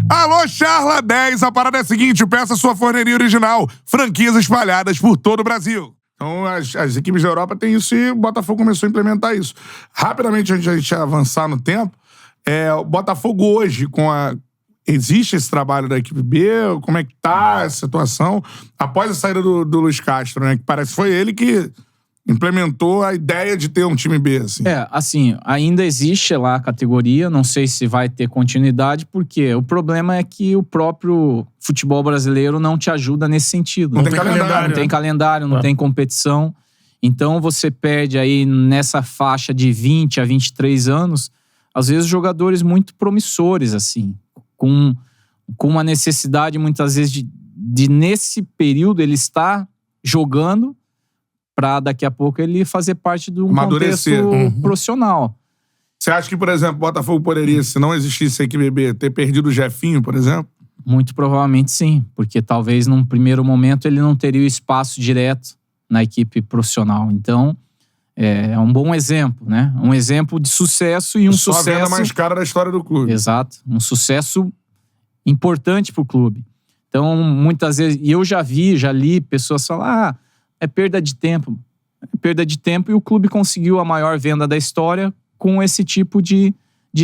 Alô, Charla 10, a parada é a seguinte, peça sua forneria original, franquias espalhadas por todo o Brasil. Então, as equipes da Europa têm isso e o Botafogo começou a implementar isso. Rapidamente, antes de a gente avançar no tempo, o Botafogo hoje, existe esse trabalho da equipe B? Como é que tá a situação? Após a saída do Luiz Castro, né? Que parece que foi ele que implementou a ideia de ter um time B, assim. Assim, ainda existe lá a categoria, não sei se vai ter continuidade, porque o problema é que o próprio futebol brasileiro não te ajuda nesse sentido. Não tem calendário. Não tem calendário, não tem competição. Então você perde aí nessa faixa de 20 a 23 anos, às vezes jogadores muito promissores, assim, com uma necessidade muitas vezes de nesse período ele estar jogando para daqui a pouco ele fazer parte de um contexto profissional. Você acha que, por exemplo, o Botafogo poderia, se não existisse a equipe B, ter perdido o Jefinho, por exemplo? Muito provavelmente sim, porque talvez num primeiro momento ele não teria o espaço direto na equipe profissional. Então, é um bom exemplo, né? Um exemplo de sucesso e Só a venda mais cara da história do clube. Exato. Um sucesso importante pro clube. Então, muitas vezes... E eu já li pessoas falar... É perda de tempo. É perda de tempo e o clube conseguiu a maior venda da história com esse tipo de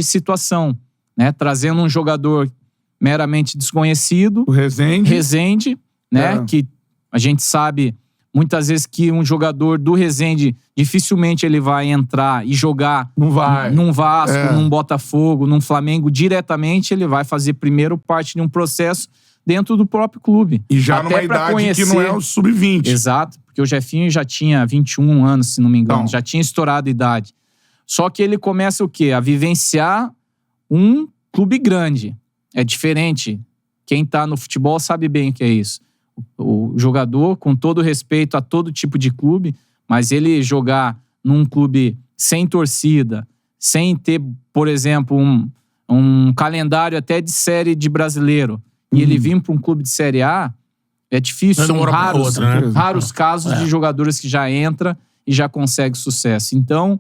situação, né? Trazendo um jogador meramente desconhecido. O Rezende. Rezende, né? Que a gente sabe muitas vezes que um jogador do Rezende dificilmente ele vai entrar e jogar num Vasco, num Botafogo, num Flamengo diretamente. Ele vai fazer primeiro parte de um processo dentro do próprio clube. E já numa idade que não é o sub-20. Exato, porque o Jefinho já tinha 21 anos, se não me engano. Já tinha estourado a idade. Só que ele começa o quê? A vivenciar um clube grande. É diferente. Quem tá no futebol sabe bem o que é isso. O jogador, com todo respeito a todo tipo de clube, mas ele jogar num clube sem torcida, sem ter, por exemplo, um calendário até de série de brasileiro, e ele vir para um clube de Série A, é difícil. São raros casos de jogadores que já entra e já consegue sucesso. Então,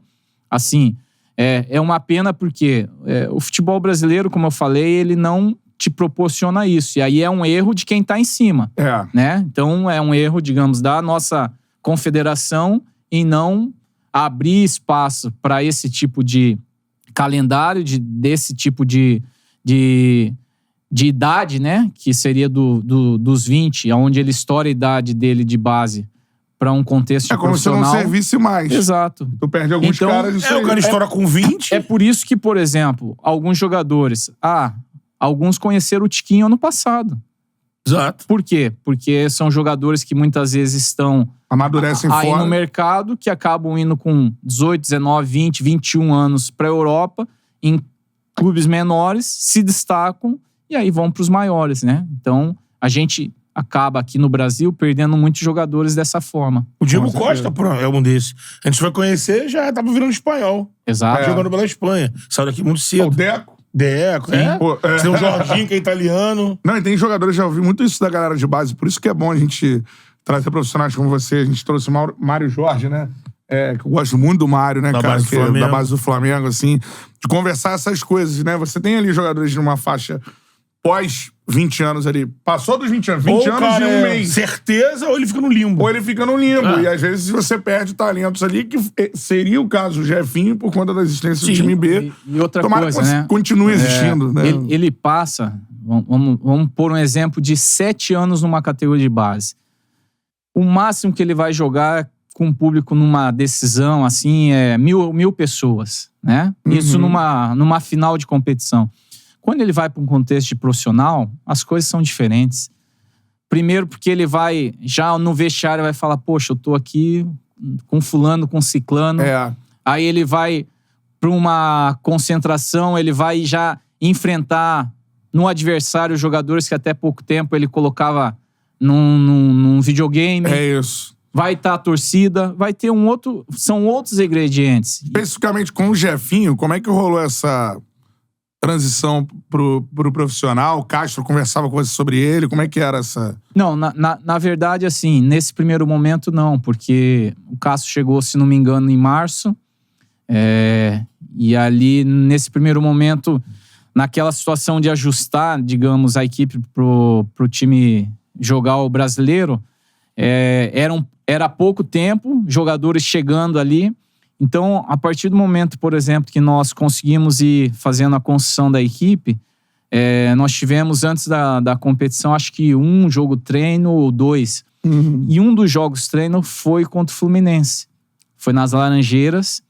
assim, é uma pena porque o futebol brasileiro, como eu falei, ele não te proporciona isso. E aí é um erro de quem tá em cima. Né? Então, é um erro, digamos, da nossa confederação em não abrir espaço para esse tipo de calendário, desse tipo de idade, né? Que seria dos 20, onde ele estoura a idade dele de base para um contexto profissional. É como se não servisse mais. Exato. Tu perde alguns caras... O cara estoura com 20. É por isso que, por exemplo, alguns jogadores... alguns conheceram o Tiquinho ano passado. Exato. Por quê? Porque são jogadores que muitas vezes estão... Amadurecem aí fora. no mercado, que acabam indo com 18, 19, 20, 21 anos para a Europa, em clubes menores, se destacam e aí vão para os maiores, né? Então, a gente acaba aqui no Brasil perdendo muitos jogadores dessa forma. O Diego Costa é um desses. A gente vai conhecer, já tava virando espanhol. Exato. Jogando pela Espanha. Saiu daqui muito cedo. O Deco. Tem o Jorginho, que é italiano. Não, e tem jogadores, já ouvi muito isso da galera de base. Por isso que é bom a gente trazer profissionais como você. A gente trouxe o Mário Jorge, né? Que eu gosto muito do Mário, né, cara? Da base do Flamengo, assim. De conversar essas coisas, né? Você tem ali jogadores de uma faixa... pós 20 anos ali. Passou dos 20 anos. 20 anos e um mês. Certeza, ou ele fica no limbo. Ou ele fica no limbo. E às vezes você perde talentos ali, que seria o caso do Jefinho, por conta da existência do time B. E outra Tomara coisa, que né? continue existindo, né? Ele passa... Vamos pôr um exemplo de 7 anos numa categoria de base. O máximo que ele vai jogar com o público numa decisão, assim, é 1.000 pessoas, né? Isso numa final de competição. Quando ele vai para um contexto de profissional, as coisas são diferentes. Primeiro porque ele vai, já no vestiário, vai falar, poxa, eu tô aqui com fulano, com ciclano. Aí ele vai para uma concentração, ele vai já enfrentar no adversário jogadores que até pouco tempo ele colocava num videogame. É isso. Vai estar a torcida, vai ter são outros ingredientes. Especificamente com o Jefinho, como é que rolou essa transição pro profissional? O Castro conversava com você sobre ele? Como é que era essa... Não, na verdade, assim, nesse primeiro momento não, porque o Castro chegou, se não me engano, em março. E ali, nesse primeiro momento, naquela situação de ajustar, digamos, a equipe pro time jogar o brasileiro, era pouco tempo, jogadores chegando ali. Então, a partir do momento, por exemplo, que nós conseguimos ir fazendo a construção da equipe, nós tivemos antes da competição, acho que 1 jogo treino ou 2. E um dos jogos treino foi contra o Fluminense. Foi nas Laranjeiras.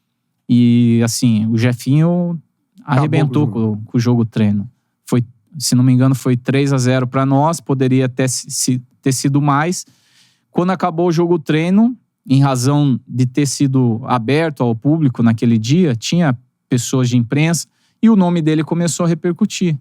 E, assim, o Jefinho arrebentou com o jogo treino. Foi, se não me engano, foi 3-0 para nós. Poderia ter sido mais. Quando acabou o jogo treino, em razão de ter sido aberto ao público naquele dia, tinha pessoas de imprensa e o nome dele começou a repercutir.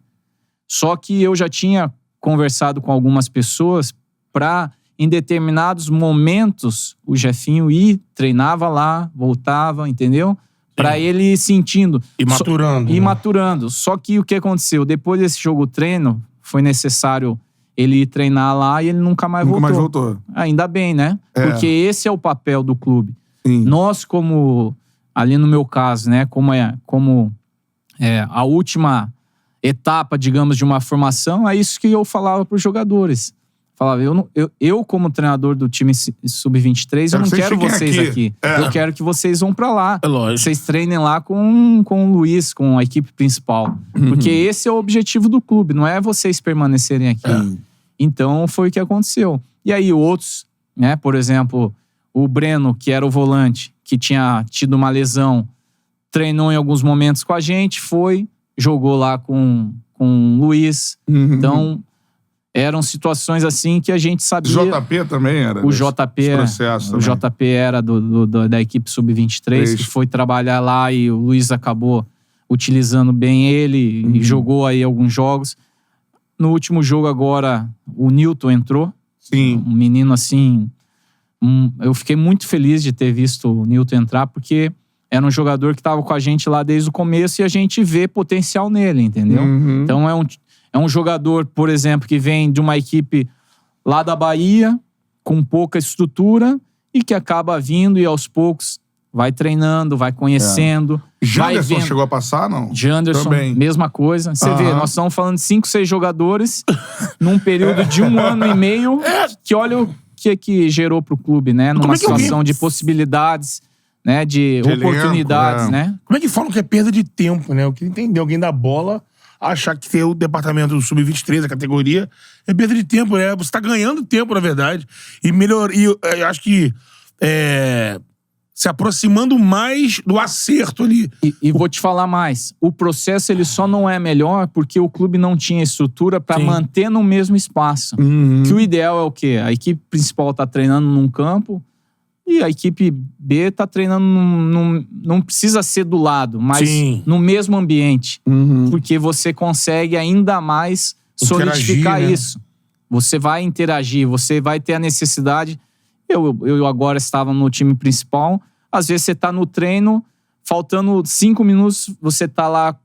Só que eu já tinha conversado com algumas pessoas para, em determinados momentos, o Jefinho treinava lá, voltava, entendeu? Para ele ir sentindo. E maturando. E maturando. Só que o que aconteceu? Depois desse jogo treino, foi necessário ele ir treinar lá e ele nunca mais voltou. Ainda bem, né? Porque esse é o papel do clube. Sim. Nós, como... Ali no meu caso, né? Como a última etapa, digamos, de uma formação, é isso que eu falava para os jogadores. Falava, eu como treinador do time Sub-23, eu não quero vocês aqui. Eu quero que vocês vão pra lá. Vocês treinem lá com o Luiz, com a equipe principal. Porque esse é o objetivo do clube, não é vocês permanecerem aqui. Então, foi o que aconteceu. E aí, outros, né? Por exemplo, o Breno, que era o volante, que tinha tido uma lesão, treinou em alguns momentos com a gente, jogou lá com o Luiz. Então... eram situações assim que a gente sabia... O JP também era. O JP era da equipe Sub-23, que foi trabalhar lá e o Luiz acabou utilizando bem ele e jogou aí alguns jogos. No último jogo agora, o Newton entrou. Sim. Um menino assim... eu fiquei muito feliz de ter visto o Newton entrar, porque era um jogador que estava com a gente lá desde o começo e a gente vê potencial nele, entendeu? Então é um jogador, por exemplo, que vem de uma equipe lá da Bahia, com pouca estrutura, e que acaba vindo e aos poucos vai treinando, vai conhecendo. Janderson chegou a passar, não? Janderson, também. Mesma coisa. Você vê, nós estamos falando de 5, 6 jogadores num período de 1 ano e meio, que olha o que gerou pro clube, né? Numa situação de possibilidades, né? De oportunidades, elenco, né? Como é que falam que é perda de tempo, né? Eu queria entender, alguém da bola... achar que ter o departamento do Sub-23, a categoria, é perda de tempo, né? Você tá ganhando tempo, na verdade. E eu acho que se aproximando mais do acerto ali. E vou te falar mais. O processo ele só não é melhor porque o clube não tinha estrutura para manter no mesmo espaço. Que o ideal é o quê? A equipe principal tá treinando num campo e a equipe B tá treinando não precisa ser do lado, mas no mesmo ambiente. Porque você consegue ainda mais solidificar isso. Você vai interagir, você vai ter a necessidade. Eu agora estava no time principal. Às vezes você tá no treino, faltando 5 minutos, você tá lá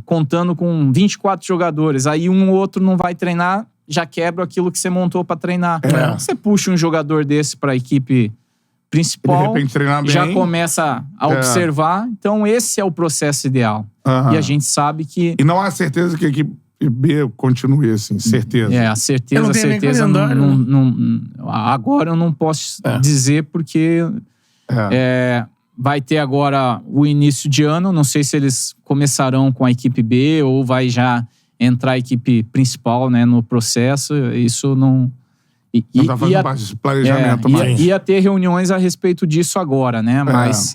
contando com 24 jogadores. Aí um ou outro não vai treinar, já quebra aquilo que você montou para treinar. Você puxa um jogador desse para a equipe principal, de repente treinar bem, já começa a observar. Então esse é o processo ideal. E a gente sabe que... E não há certeza que a equipe B continue assim, certeza. A certeza agora eu não posso dizer porque vai ter agora o início de ano, não sei se eles começarão com a equipe B ou vai já entrar a equipe principal, né, no processo. Isso não... Não tá fazendo parte desse planejamento, mas... Ia ter reuniões a respeito disso agora, né? Mas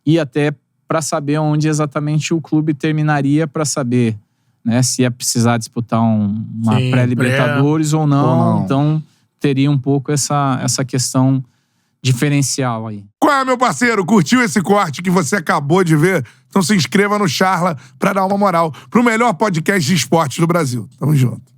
ia até para saber onde exatamente o clube terminaria, para saber, né, se ia precisar disputar uma pré-Libertadores ou não. Então teria um pouco essa questão diferencial aí. Qual é, meu parceiro? Curtiu esse corte que você acabou de ver? Então se inscreva no Charla para dar uma moral pro melhor podcast de esportes do Brasil. Tamo junto.